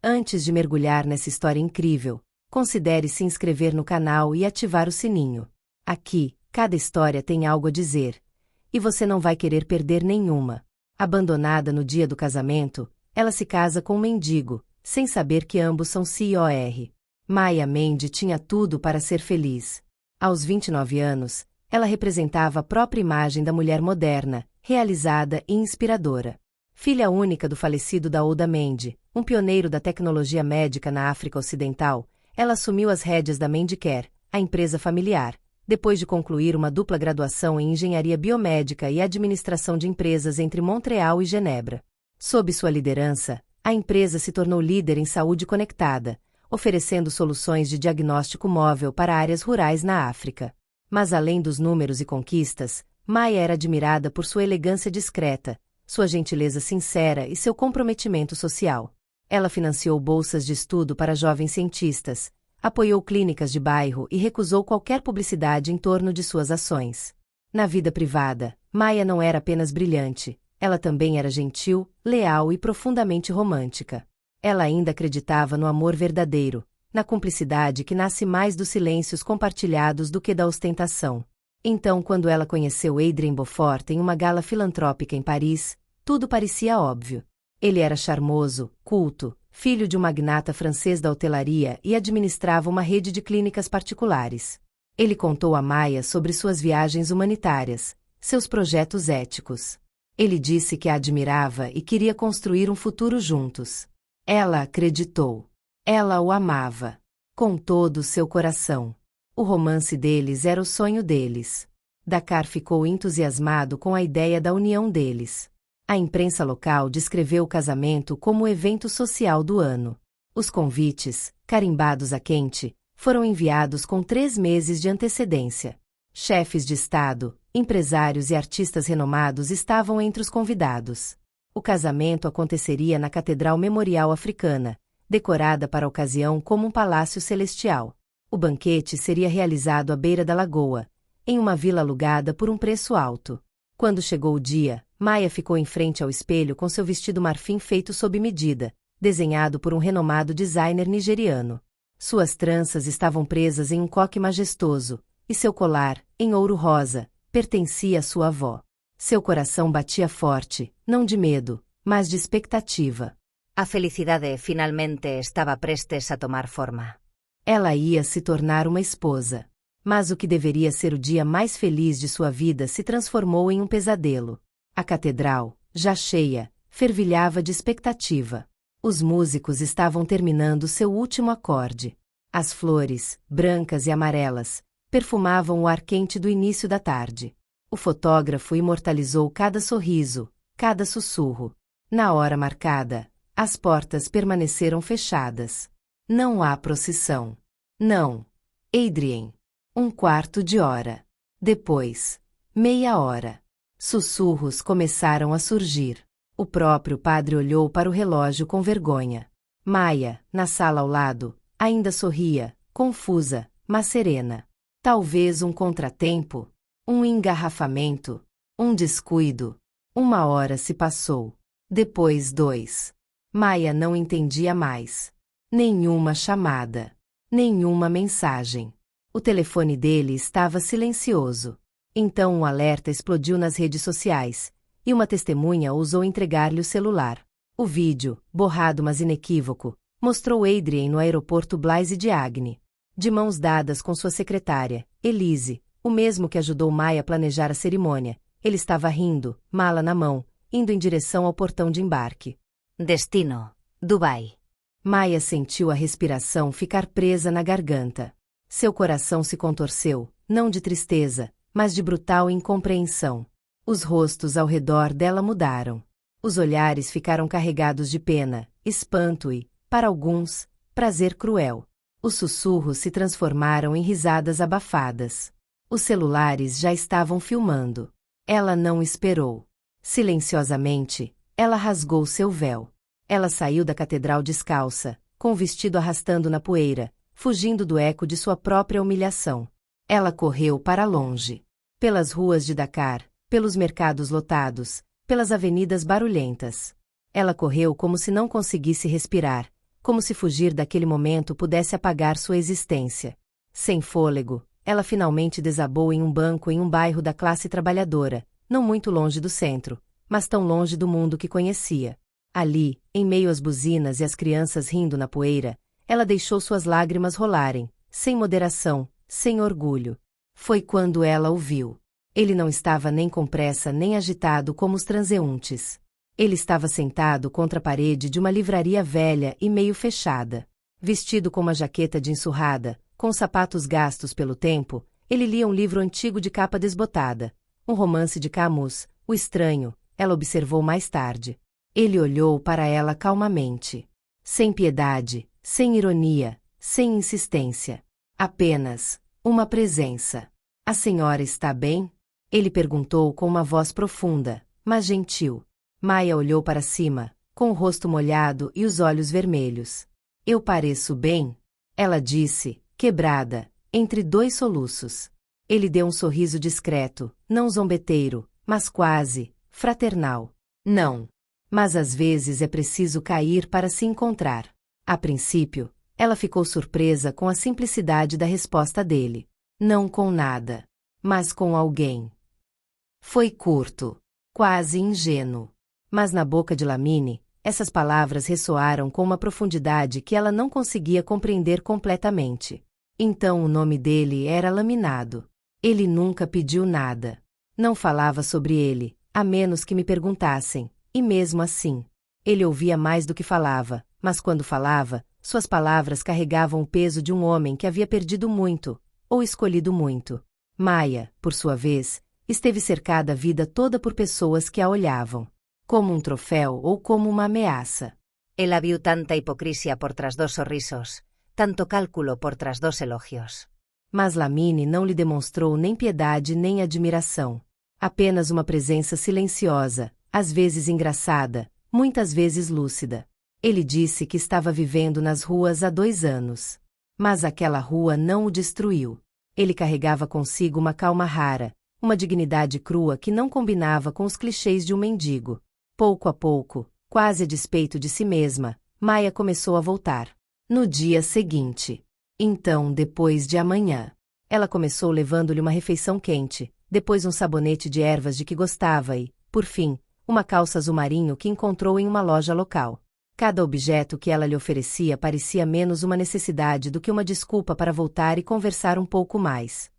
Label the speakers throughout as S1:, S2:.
S1: Antes de mergulhar nessa história incrível, considere se inscrever no canal e ativar o sininho. Aqui, cada história tem algo a dizer, e você não vai querer perder nenhuma. Abandonada no dia do casamento, ela se casa com um mendigo, sem saber que ambos são COR. Maya Mendes tinha tudo para ser feliz. Aos 29 anos, ela representava a própria imagem da mulher moderna, realizada e inspiradora. Filha única do falecido Daouda Mendes, um pioneiro da tecnologia médica na África Ocidental, ela assumiu as rédeas da Mendicare, a empresa familiar, depois de concluir uma dupla graduação em engenharia biomédica e administração de empresas entre Montreal e Genebra. Sob sua liderança, a empresa se tornou líder em saúde conectada, oferecendo soluções de diagnóstico móvel para áreas rurais na África. Mas além dos números e conquistas, Maya era admirada por sua elegância discreta, sua gentileza sincera e seu comprometimento social. Ela financiou bolsas de estudo para jovens cientistas, apoiou clínicas de bairro e recusou qualquer publicidade em torno de suas ações. Na vida privada, Maya não era apenas brilhante, ela também era gentil, leal e profundamente romântica. Ela ainda acreditava no amor verdadeiro, na cumplicidade que nasce mais dos silêncios compartilhados do que da ostentação. Então, quando ela conheceu Adrien Beaufort em uma gala filantrópica em Paris, tudo parecia óbvio. Ele era charmoso, culto, filho de um magnata francês da hotelaria e administrava uma rede de clínicas particulares. Ele contou a Maya sobre suas viagens humanitárias, seus projetos éticos. Ele disse que a admirava e queria construir um futuro juntos. Ela acreditou. Ela o amava. Com todo o seu coração. O romance deles era o sonho deles. Dakar ficou entusiasmado com a ideia da união deles. A imprensa local descreveu o casamento como o evento social do ano. Os convites, carimbados a quente, foram enviados com 3 meses de antecedência. Chefes de Estado, empresários e artistas renomados estavam entre os convidados. O casamento aconteceria na Catedral Memorial Africana, decorada para a ocasião como um palácio celestial. O banquete seria realizado à beira da lagoa, em uma vila alugada por um preço alto. Quando chegou o dia, Maya ficou em frente ao espelho com seu vestido marfim feito sob medida, desenhado por um renomado designer nigeriano. Suas tranças estavam presas em um coque majestoso, e seu colar, em ouro rosa, pertencia à sua avó. Seu coração batia forte, não de medo, mas de expectativa.
S2: A felicidade finalmente estava prestes a tomar forma.
S1: Ela ia se tornar uma esposa. Mas o que deveria ser o dia mais feliz de sua vida se transformou em um pesadelo. A catedral, já cheia, fervilhava de expectativa. Os músicos estavam terminando seu último acorde. As flores, brancas e amarelas, perfumavam o ar quente do início da tarde. O fotógrafo imortalizou cada sorriso, cada sussurro. Na hora marcada, as portas permaneceram fechadas. Não há procissão. Não. Adrien. 1/4 de hora. Depois, meia hora. Sussurros começaram a surgir. O próprio padre olhou para o relógio com vergonha. Maya, na sala ao lado, ainda sorria, confusa, mas serena. Talvez um contratempo, um engarrafamento, um descuido. 1 hora se passou. Depois 2. Maya não entendia mais. Nenhuma chamada. Nenhuma mensagem. O telefone dele estava silencioso. Então um alerta explodiu nas redes sociais, e uma testemunha ousou entregar-lhe o celular. O vídeo, borrado mas inequívoco, mostrou Adrien no aeroporto Blaise Diagne, de mãos dadas com sua secretária, Elise, o mesmo que ajudou Maya a planejar a cerimônia. Ele estava rindo, mala na mão, indo em direção ao portão de embarque.
S2: Destino: Dubai.
S1: Maya sentiu a respiração ficar presa na garganta. Seu coração se contorceu, não de tristeza, mas de brutal incompreensão. Os rostos ao redor dela mudaram. Os olhares ficaram carregados de pena, espanto e, para alguns, prazer cruel. Os sussurros se transformaram em risadas abafadas. Os celulares já estavam filmando. Ela não esperou. Silenciosamente, ela rasgou seu véu. Ela saiu da catedral descalça, com o vestido arrastando na poeira, fugindo do eco de sua própria humilhação. Ela correu para longe. Pelas ruas de Dakar, pelos mercados lotados, pelas avenidas barulhentas. Ela correu como se não conseguisse respirar, como se fugir daquele momento pudesse apagar sua existência. Sem fôlego, ela finalmente desabou em um banco em um bairro da classe trabalhadora, não muito longe do centro, mas tão longe do mundo que conhecia. Ali, em meio às buzinas e às crianças rindo na poeira, ela deixou suas lágrimas rolarem, sem moderação, sem orgulho. Foi quando ela o viu. Ele não estava nem com pressa nem agitado como os transeuntes. Ele estava sentado contra a parede de uma livraria velha e meio fechada. Vestido com uma jaqueta de ensurrada, com sapatos gastos pelo tempo, ele lia um livro antigo de capa desbotada. Um romance de Camus, O Estranho, ela observou mais tarde. Ele olhou para ela calmamente. Sem piedade, sem ironia, sem insistência. Apenas uma presença. A senhora está bem? Ele perguntou com uma voz profunda, mas gentil. Maia olhou para cima, com o rosto molhado e os olhos vermelhos. Eu pareço bem? Ela disse, quebrada, entre dois soluços. Ele deu um sorriso discreto, não zombeteiro, mas quase fraternal. Não. Mas às vezes é preciso cair para se encontrar. A princípio, ela ficou surpresa com a simplicidade da resposta dele. Não com nada, mas com alguém. Foi curto, quase ingênuo. Mas na boca de Lamine, essas palavras ressoaram com uma profundidade que ela não conseguia compreender completamente. Então o nome dele era Laminado. Ele nunca pediu nada. Não falava sobre ele, a menos que me perguntassem, e mesmo assim. Ele ouvia mais do que falava, mas quando falava, suas palavras carregavam o peso de um homem que havia perdido muito, ou escolhido muito. Maia, por sua vez, esteve cercada a vida toda por pessoas que a olhavam. Como um troféu ou como uma ameaça.
S2: Ela viu tanta hipocrisia por tras dos sorrisos, tanto cálculo por tras dos elogios.
S1: Mas Lamine não lhe demonstrou nem piedade nem admiração. Apenas uma presença silenciosa, às vezes engraçada, muitas vezes lúcida. Ele disse que estava vivendo nas ruas há 2 anos. Mas aquela rua não o destruiu. Ele carregava consigo uma calma rara, uma dignidade crua que não combinava com os clichês de um mendigo. Pouco a pouco, quase a despeito de si mesma, Maia começou a voltar. No dia seguinte. Então, depois de amanhã. Ela começou levando-lhe uma refeição quente, depois um sabonete de ervas de que gostava e, por fim, uma calça azul marinho que encontrou em uma loja local. Cada objeto que ela lhe oferecia parecia menos uma necessidade do que uma desculpa para voltar e conversar um pouco mais.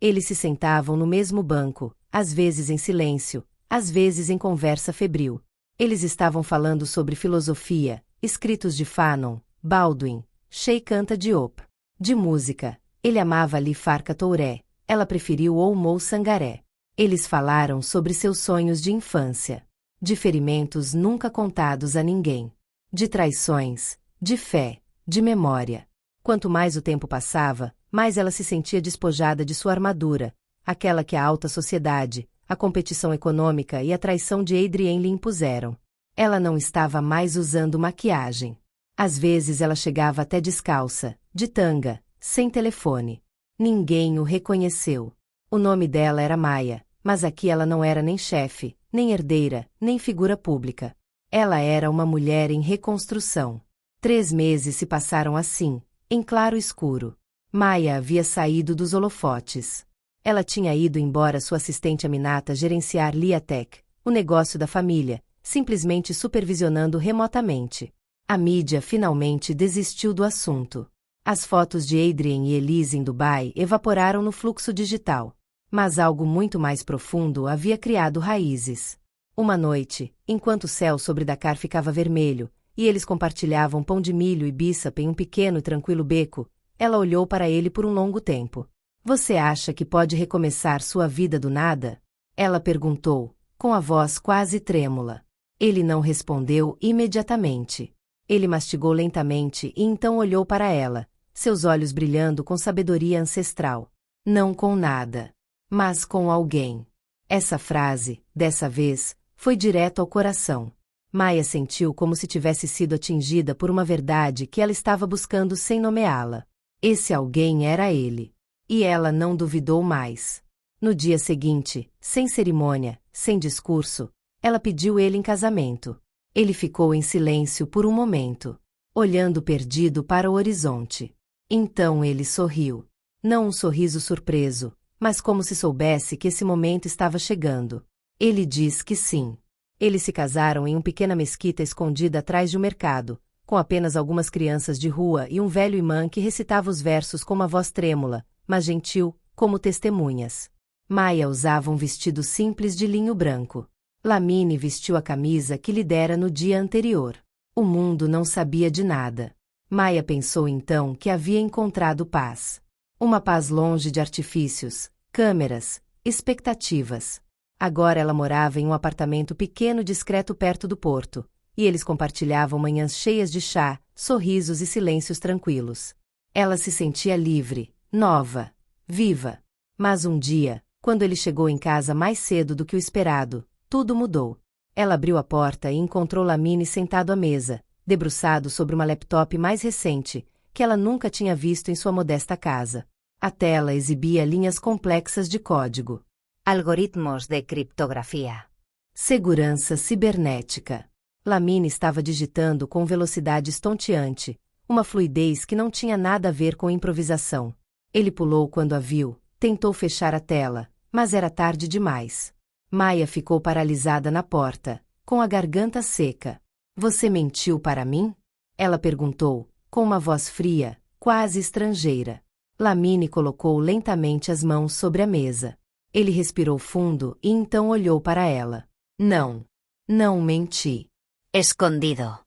S1: Eles se sentavam no mesmo banco, às vezes em silêncio, às vezes em conversa febril. Eles estavam falando sobre filosofia, escritos de Fanon, Baldwin, Sheikh Anta Diop. De música, ele amava Ali Farka Touré, ela preferiu Oumou Sangaré. Eles falaram sobre seus sonhos de infância. De ferimentos nunca contados a ninguém. De traições, de fé, de memória. Quanto mais o tempo passava, mais ela se sentia despojada de sua armadura, aquela que a alta sociedade, a competição econômica e a traição de Adrien lhe impuseram. Ela não estava mais usando maquiagem. Às vezes ela chegava até descalça, de tanga, sem telefone. Ninguém o reconheceu. O nome dela era Maia, mas aqui ela não era nem chefe, nem herdeira, nem figura pública. Ela era uma mulher em reconstrução. 3 meses se passaram assim, em claro escuro. Maia havia saído dos holofotes. Ela tinha ido embora sua assistente Aminata gerenciar Liatec, o negócio da família, simplesmente supervisionando remotamente. A mídia finalmente desistiu do assunto. As fotos de Adrien e Elise em Dubai evaporaram no fluxo digital. Mas algo muito mais profundo havia criado raízes. Uma noite, enquanto o céu sobre Dakar ficava vermelho, e eles compartilhavam pão de milho e biçap em um pequeno e tranquilo beco, ela olhou para ele por um longo tempo. Você acha que pode recomeçar sua vida do nada? Ela perguntou, com a voz quase trêmula. Ele não respondeu imediatamente. Ele mastigou lentamente e então olhou para ela, seus olhos brilhando com sabedoria ancestral. Não com nada, mas com alguém. Essa frase, dessa vez, foi direto ao coração. Maia sentiu como se tivesse sido atingida por uma verdade que ela estava buscando sem nomeá-la. Esse alguém era ele. E ela não duvidou mais. No dia seguinte, sem cerimônia, sem discurso, ela pediu ele em casamento. Ele ficou em silêncio por um momento, olhando perdido para o horizonte. Então ele sorriu. Não um sorriso surpreso, mas como se soubesse que esse momento estava chegando. Ele diz que sim. Eles se casaram em uma pequena mesquita escondida atrás de um mercado, com apenas algumas crianças de rua e um velho imã que recitava os versos com uma voz trêmula, mas gentil, como testemunhas. Maya usava um vestido simples de linho branco. Lamine vestiu a camisa que lhe dera no dia anterior. O mundo não sabia de nada. Maya pensou então que havia encontrado paz. Uma paz longe de artifícios, câmeras, expectativas. Agora ela morava em um apartamento pequeno e discreto perto do porto, e eles compartilhavam manhãs cheias de chá, sorrisos e silêncios tranquilos. Ela se sentia livre, nova, viva. Mas um dia, quando ele chegou em casa mais cedo do que o esperado, tudo mudou. Ela abriu a porta e encontrou Lamine sentado à mesa, debruçado sobre uma laptop mais recente, que ela nunca tinha visto em sua modesta casa. A tela exibia linhas complexas de código.
S2: Algoritmos de criptografia.
S1: Segurança cibernética. Lamine estava digitando com velocidade estonteante, uma fluidez que não tinha nada a ver com improvisação. Ele pulou quando a viu, tentou fechar a tela, mas era tarde demais. Maya ficou paralisada na porta, com a garganta seca. Você mentiu para mim? Ela perguntou, com uma voz fria, quase estrangeira. Lamine colocou lentamente as mãos sobre a mesa. Ele respirou fundo e então olhou para ela. Não. Não menti.
S2: Escondido.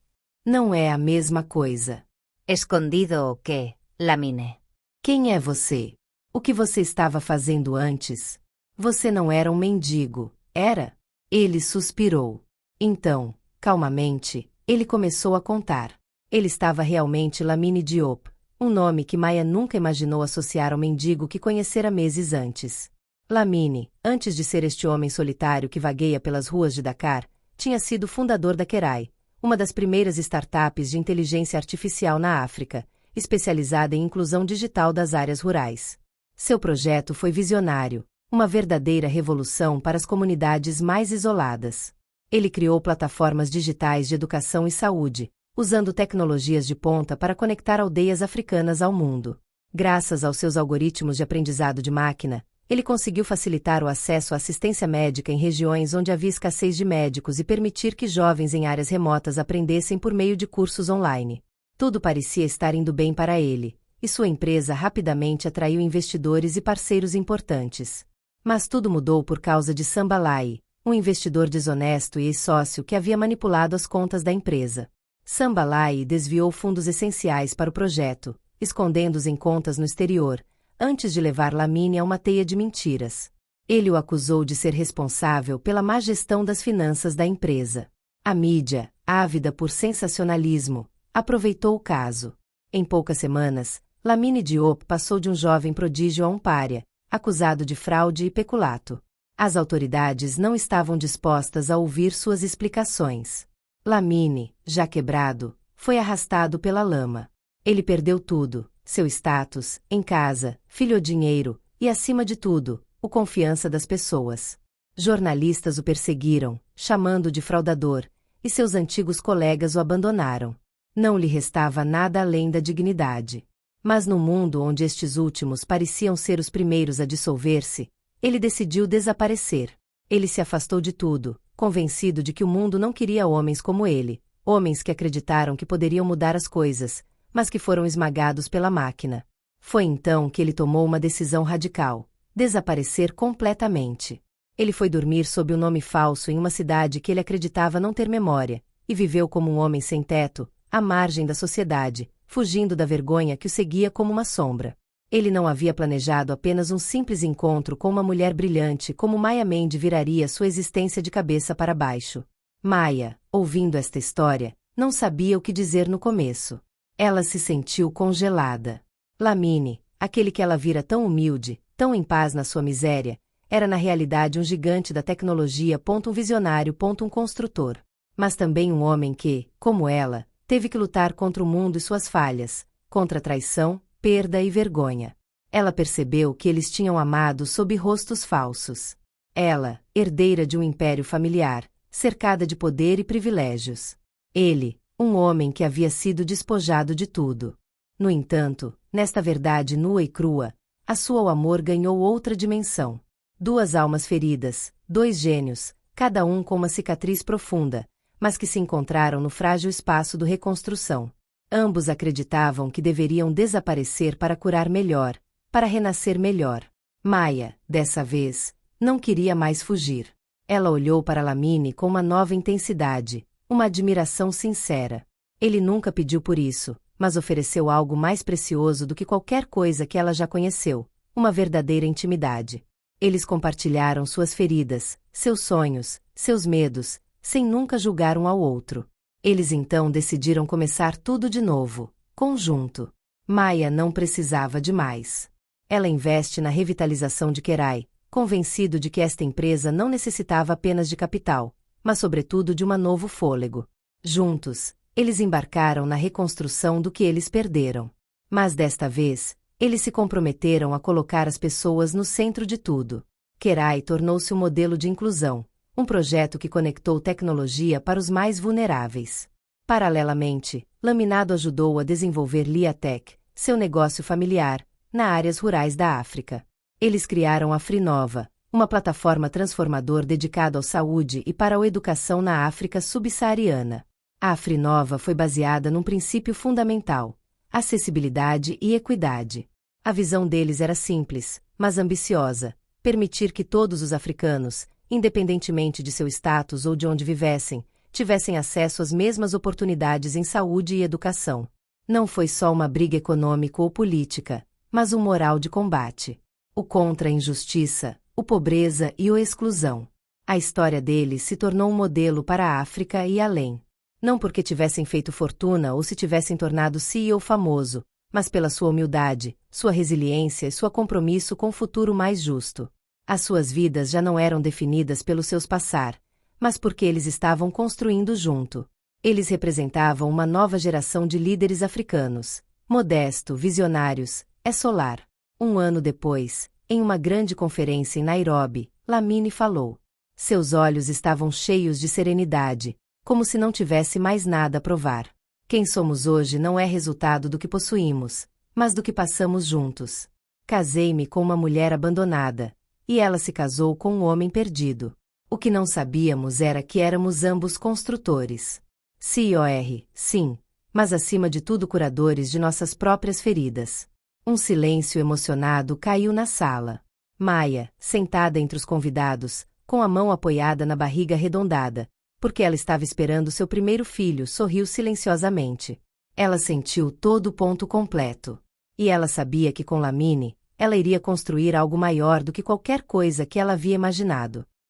S1: Não é a mesma coisa.
S2: Escondido o quê, Lamine?
S1: Quem é você? O que você estava fazendo antes? Você não era um mendigo, era? Ele suspirou. Então, calmamente, ele começou a contar. Ele estava realmente Lamine Diop, um nome que Maya nunca imaginou associar ao mendigo que conhecera meses antes. Lamine, antes de ser este homem solitário que vagueia pelas ruas de Dakar, tinha sido fundador da Kerai, uma das primeiras startups de inteligência artificial na África, especializada em inclusão digital das áreas rurais. Seu projeto foi visionário, uma verdadeira revolução para as comunidades mais isoladas. Ele criou plataformas digitais de educação e saúde, usando tecnologias de ponta para conectar aldeias africanas ao mundo. Graças aos seus algoritmos de aprendizado de máquina, ele conseguiu facilitar o acesso à assistência médica em regiões onde havia escassez de médicos e permitir que jovens em áreas remotas aprendessem por meio de cursos online. Tudo parecia estar indo bem para ele, e sua empresa rapidamente atraiu investidores e parceiros importantes. Mas tudo mudou por causa de Samba Lai, um investidor desonesto e ex-sócio que havia manipulado as contas da empresa. Samba Lai desviou fundos essenciais para o projeto, escondendo-os em contas no exterior, antes de levar Lamine a uma teia de mentiras. Ele o acusou de ser responsável pela má gestão das finanças da empresa. A mídia, ávida por sensacionalismo, aproveitou o caso. Em poucas semanas, Lamine Diop passou de um jovem prodígio a um pária, acusado de fraude e peculato. As autoridades não estavam dispostas a ouvir suas explicações. Lamine, já quebrado, foi arrastado pela lama. Ele perdeu tudo: seu status, em casa, filho, dinheiro, e acima de tudo, a confiança das pessoas. Jornalistas o perseguiram, chamando-o de fraudador, e seus antigos colegas o abandonaram. Não lhe restava nada além da dignidade. Mas no mundo onde estes últimos pareciam ser os primeiros a dissolver-se, ele decidiu desaparecer. Ele se afastou de tudo, convencido de que o mundo não queria homens como ele, homens que acreditaram que poderiam mudar as coisas, mas que foram esmagados pela máquina. Foi então que ele tomou uma decisão radical: desaparecer completamente. Ele foi dormir sob um nome falso em uma cidade que ele acreditava não ter memória, e viveu como um homem sem teto, à margem da sociedade, fugindo da vergonha que o seguia como uma sombra. Ele não havia planejado apenas um simples encontro com uma mulher brilhante como Maya Mende viraria sua existência de cabeça para baixo. Maya, ouvindo esta história, não sabia o que dizer no começo. Ela se sentiu congelada. Lamine, aquele que ela vira tão humilde, tão em paz na sua miséria, era na realidade um gigante da tecnologia, um visionário, um construtor. Mas também um homem que, como ela, teve que lutar contra o mundo e suas falhas, contra a traição, perda e vergonha. Ela percebeu que eles tinham amado sob rostos falsos. Ela, herdeira de um império familiar, cercada de poder e privilégios. Ele, um homem que havia sido despojado de tudo. No entanto, nesta verdade nua e crua, a sua amor ganhou outra dimensão. Duas almas feridas, dois gênios, cada um com uma cicatriz profunda, mas que se encontraram no frágil espaço do reconstrução. Ambos acreditavam que deveriam desaparecer para curar melhor, para renascer melhor. Maia, dessa vez, não queria mais fugir. Ela olhou para Lamine com uma nova intensidade, uma admiração sincera. Ele nunca pediu por isso, mas ofereceu algo mais precioso do que qualquer coisa que ela já conheceu, uma verdadeira intimidade. Eles compartilharam suas feridas, seus sonhos, seus medos, sem nunca julgar um ao outro. Eles então decidiram começar tudo de novo, conjunto. Maia não precisava de mais. Ela investe na revitalização de Querai, convencido de que esta empresa não necessitava apenas de capital, mas sobretudo de um novo fôlego. Juntos, eles embarcaram na reconstrução do que eles perderam. Mas desta vez, eles se comprometeram a colocar as pessoas no centro de tudo. Querai tornou-se um modelo de inclusão, um projeto que conectou tecnologia para os mais vulneráveis. Paralelamente, Laminado ajudou a desenvolver Liatech, seu negócio familiar, nas áreas rurais da África. Eles criaram a Frinova, uma plataforma transformadora dedicada à saúde e para a educação na África subsaariana. A Frinova foi baseada num princípio fundamental: acessibilidade e equidade. A visão deles era simples, mas ambiciosa: permitir que todos os africanos, independentemente de seu status ou de onde vivessem, tivessem acesso às mesmas oportunidades em saúde e educação. Não foi só uma briga econômica ou política, mas um moral de combate. O contra a injustiça, a pobreza e a exclusão. A história deles se tornou um modelo para a África e além. Não porque tivessem feito fortuna ou se tivessem tornado CEO famoso, mas pela sua humildade, sua resiliência e seu compromisso com um futuro mais justo. As suas vidas já não eram definidas pelos seus passar, mas porque eles estavam construindo junto. Eles representavam uma nova geração de líderes africanos, modesto, visionários, solar. Um ano depois, em uma grande conferência em Nairobi, Lamine falou. Seus olhos estavam cheios de serenidade, como se não tivesse mais nada a provar. Quem somos hoje não é resultado do que possuímos, mas do que passamos juntos. Casei-me com uma mulher abandonada, e ela se casou com um homem perdido. O que não sabíamos era que éramos ambos construtores. COR, sim, mas acima de tudo curadores de nossas próprias feridas. Um silêncio emocionado caiu na sala. Maia, sentada entre os convidados, com a mão apoiada na barriga arredondada, porque ela estava esperando seu primeiro filho, sorriu silenciosamente. Ela sentiu todo o ponto completo. E ela sabia que com Lamine, ela iria construir algo maior do que qualquer coisa que ela havia imaginado.